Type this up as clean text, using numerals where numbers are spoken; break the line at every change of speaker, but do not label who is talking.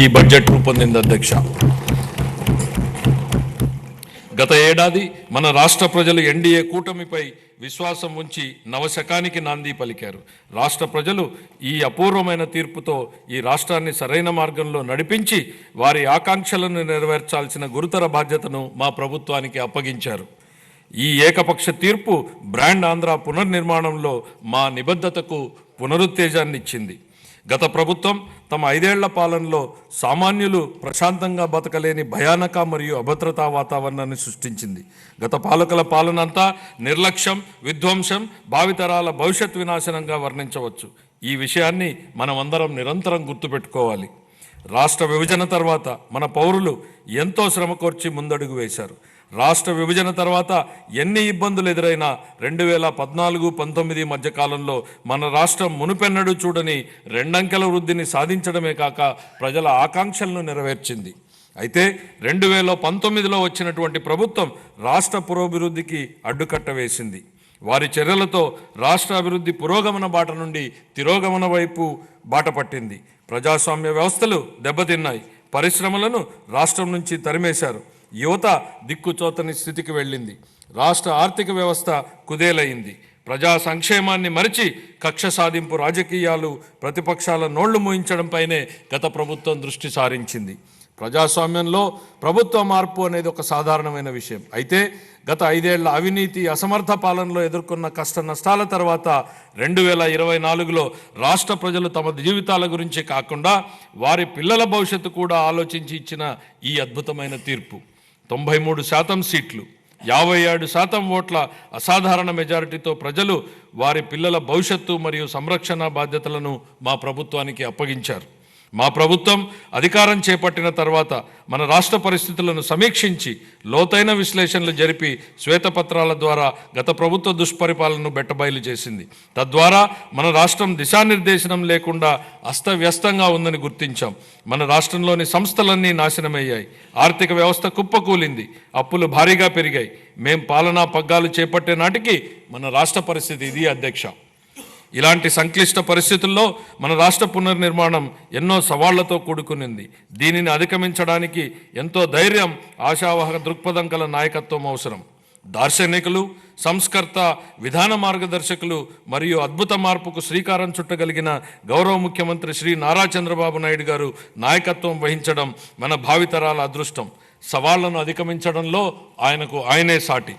ఈ బడ్జెట్ రూపొందింది అధ్యక్ష. గత ఏడాది మన రాష్ట్ర ప్రజలు ఎన్డీఏ కూటమిపై విశ్వాసం ఉంచి నవశకానికి నాంది పలికారు. రాష్ట్ర ప్రజలు ఈ అపూర్వమైన తీర్పుతో ఈ రాష్ట్రాన్ని సరైన మార్గంలో నడిపించి వారి ఆకాంక్షలను నెరవేర్చాల్సిన గురుతర బాధ్యతను మా ప్రభుత్వానికి అప్పగించారు. ఈ ఏకపక్ష తీర్పు బ్రాండ్ ఆంధ్ర పునర్నిర్మాణంలో మా నిబద్ధతకు పునరుత్తేజాన్ని ఇచ్చింది. గత ప్రభుత్వం తమ 5 ఏళ్ల పాలనలో సామాన్యులు ప్రశాంతంగా బతకలేని భయానక మరియు అభద్రతా వాతావరణాన్ని సృష్టించింది. గత పాలకుల పాలనంతా నిర్లక్ష్యం, విధ్వంసం, భావితరాల భవిష్యత్ వినాశనంగా వర్ణించవచ్చు. ఈ విషయాన్ని మనమందరం నిరంతరం గుర్తుపెట్టుకోవాలి. రాష్ట్ర విభజన తర్వాత మన పౌరులు ఎంతో శ్రమ కోర్చి ముందడుగు వేశారు. రాష్ట్ర విభజన తర్వాత ఎన్ని ఇబ్బందులు ఎదురైనా 2014-19 మధ్యకాలంలో మన రాష్ట్రం మునుపెన్నడూ చూడని 2 అంకెల వృద్ధిని సాధించడమే కాక ప్రజల ఆకాంక్షలను నెరవేర్చింది. అయితే 2019లో వచ్చినటువంటి ప్రభుత్వం రాష్ట్ర పురోభివృద్ధికి అడ్డుకట్ట వేసింది. వారి చర్యలతో రాష్ట్ర అభివృద్ధి పురోగమన బాట నుండి తిరోగమన వైపు బాట పట్టింది. ప్రజాస్వామ్య వ్యవస్థలు దెబ్బతిన్నాయి. పరిశ్రమలను రాష్ట్రం నుంచి తరిమేశారు. యువత దిక్కుచోతని స్థితికి వెళ్ళింది. రాష్ట్ర ఆర్థిక వ్యవస్థ కుదేలైంది. ప్రజా సంక్షేమాన్ని మరిచి కక్ష సాధింపు రాజకీయాలు, ప్రతిపక్షాల నోళ్లు మూయించడంపైనే గత ప్రభుత్వం దృష్టి సారించింది. ప్రజాస్వామ్యంలో ప్రభుత్వ మార్పు అనేది ఒక సాధారణమైన విషయం. అయితే గత 5 ఏళ్ల అవినీతి, అసమర్థ పాలనలో ఎదుర్కొన్న కష్ట నష్టాల తర్వాత 2024లో రాష్ట్ర ప్రజలు తమ జీవితాల గురించి కాకుండా వారి పిల్లల భవిష్యత్తు కూడా ఆలోచించి ఇచ్చిన ఈ అద్భుతమైన తీర్పు 93% సీట్లు, 57% ఓట్ల అసాధారణ మెజారిటీతో ప్రజలు వారి పిల్లల భవిష్యత్తు మరియు సంరక్షణ బాధ్యతలను మా ప్రభుత్వానికి అప్పగించారు. మా ప్రభుత్వం అధికారం చేపట్టిన తర్వాత మన రాష్ట్ర పరిస్థితులను సమీక్షించి లోతైన విశ్లేషణలు జరిపి శ్వేతపత్రాల ద్వారా గత ప్రభుత్వ దుష్పరిపాలనను బెట్టబయలు చేసింది. తద్వారా మన రాష్ట్రం దిశానిర్దేశనం లేకుండా అస్తవ్యస్తంగా ఉందని గుర్తించాం. మన రాష్ట్రంలోని సంస్థలన్నీ నాశనమయ్యాయి. ఆర్థిక వ్యవస్థ కుప్పకూలింది. అప్పులు భారీగా పెరిగాయి. మేం పాలనా పగ్గాలు చేపట్టే నాటికి మన రాష్ట్ర పరిస్థితి ఇది అధ్యక్ష. ఇలాంటి సంక్లిష్ట పరిస్థితుల్లో మన రాష్ట్ర పునర్నిర్మాణం ఎన్నో సవాళ్లతో కూడుకునింది. దీనిని అధిగమించడానికి ఎంతో ధైర్యం, ఆశావహ దృక్పథం గల నాయకత్వం అవసరం. దార్శనికులు, సంస్కర్త, విధాన మార్గదర్శకులు మరియు అద్భుత మార్పుకు శ్రీకారం చుట్టగలిగిన గౌరవ ముఖ్యమంత్రి శ్రీ నారా చంద్రబాబు నాయుడు గారు నాయకత్వం వహించడం మన భావితరాల అదృష్టం. సవాళ్లను అధిగమించడంలో ఆయనకు ఆయనే సాటి.